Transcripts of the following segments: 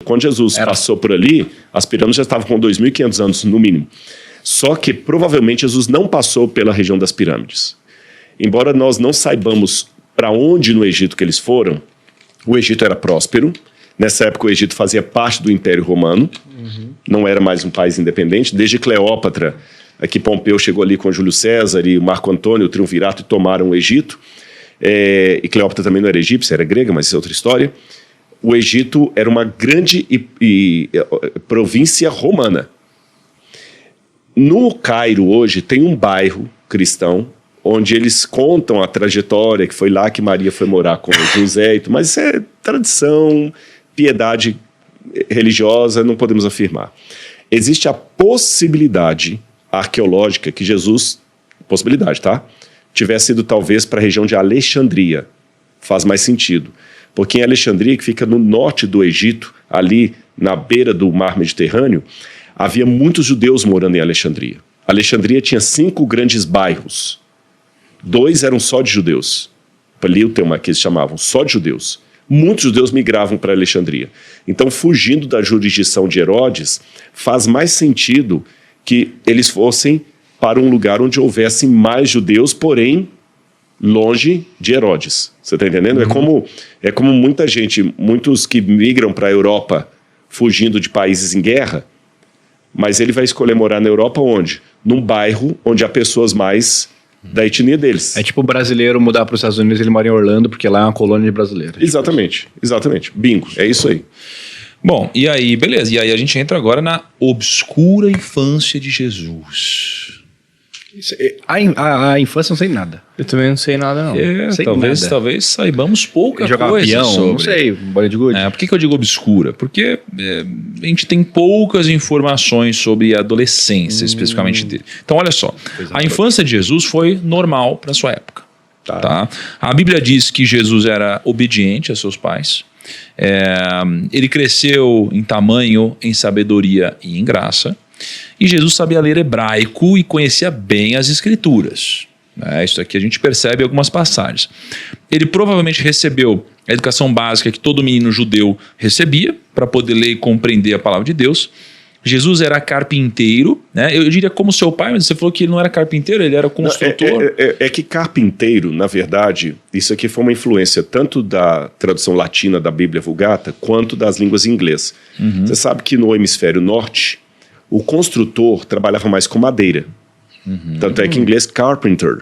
Quando Jesus passou por ali, as pirâmides já estavam com 2.500 anos no mínimo. Só que provavelmente Jesus não passou pela região das pirâmides. Embora nós não saibamos para onde no Egito que eles foram, o Egito era próspero. Nessa época o Egito fazia parte do Império Romano, não era mais um país independente. Desde Cleópatra, aqui Pompeu chegou ali com Júlio César e Marco Antônio, o triunvirato, e tomaram o Egito. E Cleópatra também não era egípcia, era grega, mas isso é outra história. O Egito era uma grande província romana. No Cairo hoje tem um bairro cristão onde eles contam a trajetória, que foi lá que Maria foi morar com José, mas isso é tradição, piedade religiosa, não podemos afirmar. Existe a possibilidade arqueológica que Jesus, possibilidade, tá? Tivesse ido talvez para a região de Alexandria. Faz mais sentido. Porque em Alexandria, que fica no norte do Egito, ali na beira do mar Mediterrâneo, havia muitos judeus morando em Alexandria. Alexandria tinha 5 grandes bairros. 2 eram só de judeus. Paliutema, que eles chamavam, só de judeus. Muitos judeus migravam para Alexandria. Então, fugindo da jurisdição de Herodes, faz mais sentido que eles fossem para um lugar onde houvesse mais judeus, porém longe de Herodes. Você está entendendo? É como muita gente, muitos que migram para a Europa fugindo de países em guerra, mas ele vai escolher morar na Europa onde? Num bairro onde há pessoas mais da etnia deles. É tipo o brasileiro mudar para os Estados Unidos e ele mora em Orlando porque lá é uma colônia de brasileiros. Exatamente, exatamente. Bingo, é isso aí. Bom, e aí, beleza. E aí a gente entra agora na obscura infância de Jesus. A infância não sei nada. Eu também não sei nada, não. Talvez saibamos pouca jogar coisa peão, sobre. não sei, bola de gude. Por que eu digo obscura? Porque a gente tem poucas informações sobre a adolescência, especificamente dele. Então, olha só. A infância de Jesus foi normal para sua época. Tá? A Bíblia diz que Jesus era obediente a seus pais. Ele cresceu em tamanho, em sabedoria e em graça. E Jesus sabia ler hebraico e conhecia bem as escrituras. Isso aqui a gente percebe em algumas passagens. Ele provavelmente recebeu a educação básica que todo menino judeu recebia para poder ler e compreender a palavra de Deus. Jesus era carpinteiro, né? Eu diria como seu pai, mas você falou que ele não era carpinteiro, ele era construtor. É que carpinteiro, na verdade, isso aqui foi uma influência tanto da tradução latina da Bíblia Vulgata, quanto das línguas em inglês. Você sabe que no hemisfério norte, o construtor trabalhava mais com madeira. Tanto é que em inglês, carpenter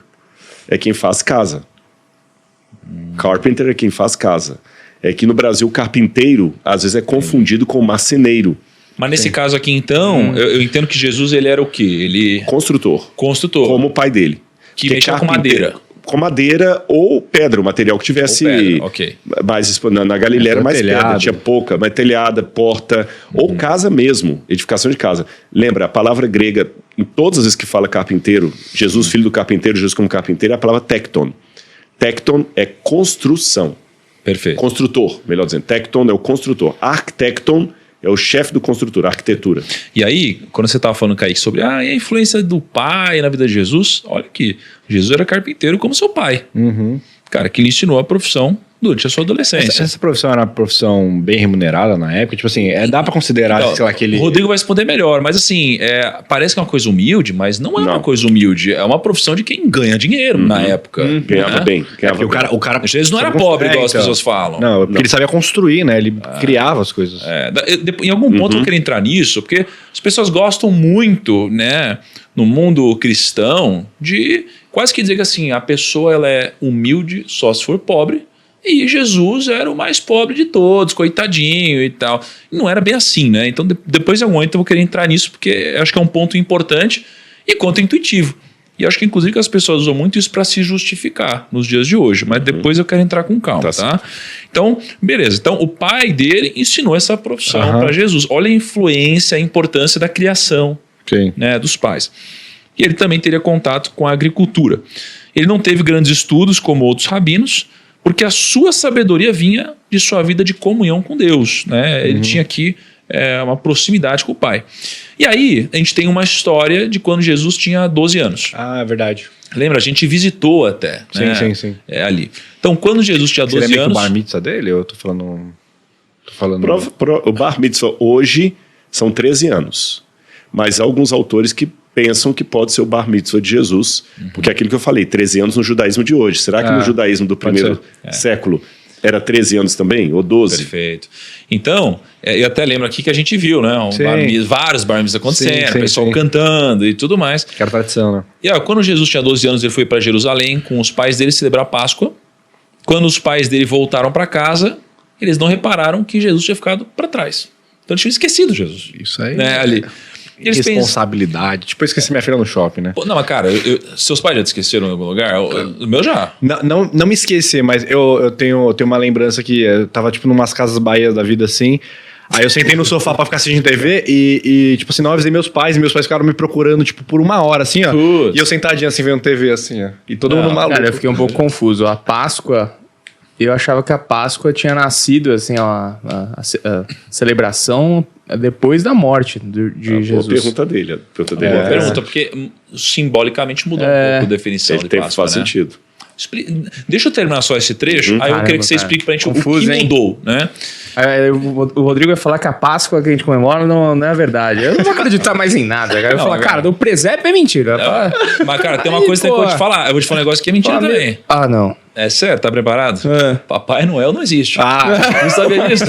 é quem faz casa. Carpenter é quem faz casa. É que no Brasil, carpinteiro, às vezes é confundido com marceneiro. Mas nesse caso aqui, então, eu entendo que Jesus ele era o quê? Ele... Construtor. Como o pai dele. Que mexia com madeira. Com madeira ou pedra, o material que tivesse mais na Galileia era mais pedra, tinha pouca, mas telhada, porta, ou casa mesmo, edificação de casa. Lembra, a palavra grega, em todas as vezes que fala carpinteiro, Jesus, filho do carpinteiro, Jesus como carpinteiro, é a palavra tecton. Tecton é construção. Perfeito. Construtor, melhor dizendo. Tecton é o construtor. Arquitecton é o chefe do construtor, arquitetura. E aí, quando você estava falando, Kaique, sobre a influência do pai na vida de Jesus, olha que Jesus era carpinteiro como seu pai. Cara, que lhe ensinou a profissão durante a sua adolescência. Essa profissão era uma profissão bem remunerada na época? Tipo assim, dá pra considerar, então, sei lá, aquele... O Rodrigo vai responder melhor, mas assim, parece que é uma coisa humilde, mas não é uma coisa humilde. É uma profissão de quem ganha dinheiro na época. Ganhava bem. O cara Jesus não era pobre, igual as pessoas falam. Não, porque ele sabia construir, né? Ele criava as coisas. Em algum ponto eu quero entrar nisso, porque as pessoas gostam muito, né, no mundo cristão, de quase que dizer que assim, a pessoa ela é humilde só se for pobre, e Jesus era o mais pobre de todos, coitadinho e tal. E não era bem assim, né? Então, depois eu vou querer entrar nisso, porque acho que é um ponto importante e contra-intuitivo. E acho que, inclusive, que as pessoas usam muito isso para se justificar nos dias de hoje. Mas depois eu quero entrar com calma, tá? Então, beleza. Então, o pai dele ensinou essa profissão para Jesus. Olha a influência, a importância da criação, né, dos pais. E ele também teria contato com a agricultura. Ele não teve grandes estudos como outros rabinos, porque a sua sabedoria vinha de sua vida de comunhão com Deus, né? Ele tinha aqui uma proximidade com o pai. E aí, a gente tem uma história de quando Jesus tinha 12 anos. Ah, é verdade. Lembra? A gente visitou até. Sim, né? sim. Ali. Então, quando Jesus tinha 12 anos... o bar mitzvah dele? Eu tô falando falando. O bar mitzvah hoje são 13 anos. Mas há alguns autores que pensam que pode ser o bar mitzvah de Jesus, porque é aquilo que eu falei, 13 anos no judaísmo de hoje. Será que no judaísmo do primeiro século era 13 anos também, ou 12? Perfeito. Então, eu até lembro aqui que a gente viu, né? Vários bar mitzvahs acontecendo, pessoal cantando e tudo mais. Que era tradição, né? E quando Jesus tinha 12 anos, ele foi para Jerusalém com os pais dele celebrar a Páscoa. Quando os pais dele voltaram para casa, eles não repararam que Jesus tinha ficado para trás. Então eles tinham esquecido Jesus. Isso aí. Né, ali. Responsabilidade. Tipo, eu esqueci minha filha no shopping, né? Não, mas cara, seus pais já te esqueceram em algum lugar? O meu já. Não me esqueci, mas eu tenho uma lembrança que eu tava, tipo, numas casas bahias da vida, assim. Aí eu sentei no sofá pra ficar assistindo TV e tipo assim, não avisei meus pais, e meus pais ficaram me procurando, tipo, por 1 hora, assim, ó. E eu sentadinho, assim, vendo TV, assim, ó. E todo mundo maluco. Cara, eu fiquei um pouco confuso. A Páscoa... Eu achava que a Páscoa tinha nascido, assim, a celebração depois da morte de Jesus. Boa pergunta dele. Boa pergunta, porque simbolicamente mudou um pouco a definição de Páscoa, faz sentido. Deixa eu terminar só esse trecho, aí eu queria que você explique pra gente confuso, o que mudou, né? O Rodrigo vai falar que a Páscoa que a gente comemora não é verdade. Eu não vou acreditar mais em nada, cara. Eu vou falar, cara, do presépio é mentira. Mas, cara, tem uma coisa que eu vou te falar. Eu vou te falar um negócio que é mentira também. Não. É sério? Tá preparado? Papai Noel não existe. Não sabia disso?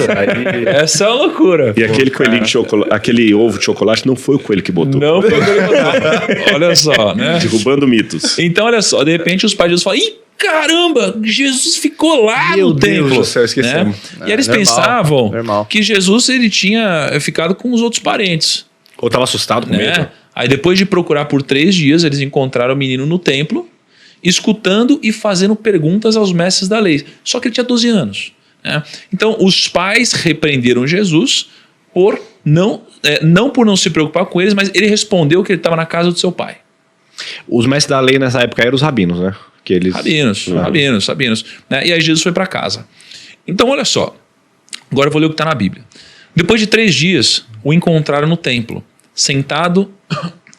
Essa é uma loucura. E aquele coelhinho de chocolate, aquele ovo de chocolate não foi o coelho que botou. Não foi o coelho que botou. Olha só, né? Derrubando mitos. Então, olha só, de repente os pais de Jesus falam, ih, caramba, Jesus ficou lá no templo. Deus do céu, esquecemos. Né? E eles pensavam que Jesus ele tinha ficado com os outros parentes. Ou tava assustado com medo. Aí depois de procurar por 3 dias, eles encontraram o menino no templo, escutando e fazendo perguntas aos mestres da lei. Só que ele tinha 12 anos. Né? Então, os pais repreenderam Jesus por não por não se preocupar com eles, mas ele respondeu que ele estava na casa do seu pai. Os mestres da lei nessa época eram os rabinos, né? Que eles... Rabinos. Né? E aí Jesus foi para casa. Então, olha só. Agora eu vou ler o que está na Bíblia. Depois de 3 dias, o encontraram no templo, sentado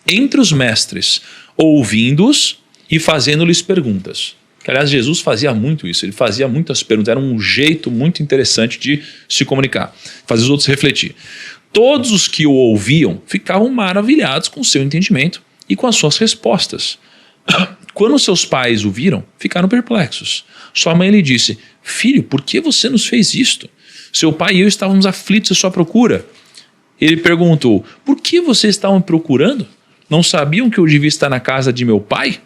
entre os mestres, ouvindo-os e fazendo-lhes perguntas. Que, aliás, Jesus fazia muito isso. Ele fazia muitas perguntas. Era um jeito muito interessante de se comunicar. Fazer os outros refletir. Todos os que o ouviam ficavam maravilhados com o seu entendimento e com as suas respostas. Quando seus pais o viram, ficaram perplexos. Sua mãe lhe disse, filho, por que você nos fez isto? Seu pai e eu estávamos aflitos à sua procura. Ele perguntou, por que vocês estavam me procurando? Não sabiam que eu devia estar na casa de meu pai?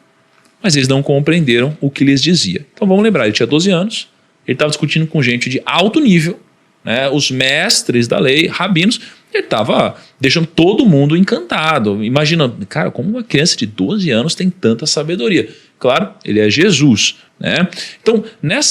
Mas eles não compreenderam o que lhes dizia. Então vamos lembrar, ele tinha 12 anos, ele estava discutindo com gente de alto nível, né, os mestres da lei, rabinos, ele estava deixando todo mundo encantado. Imagina, cara, como uma criança de 12 anos tem tanta sabedoria? Claro, ele é Jesus. Né? Então, nessa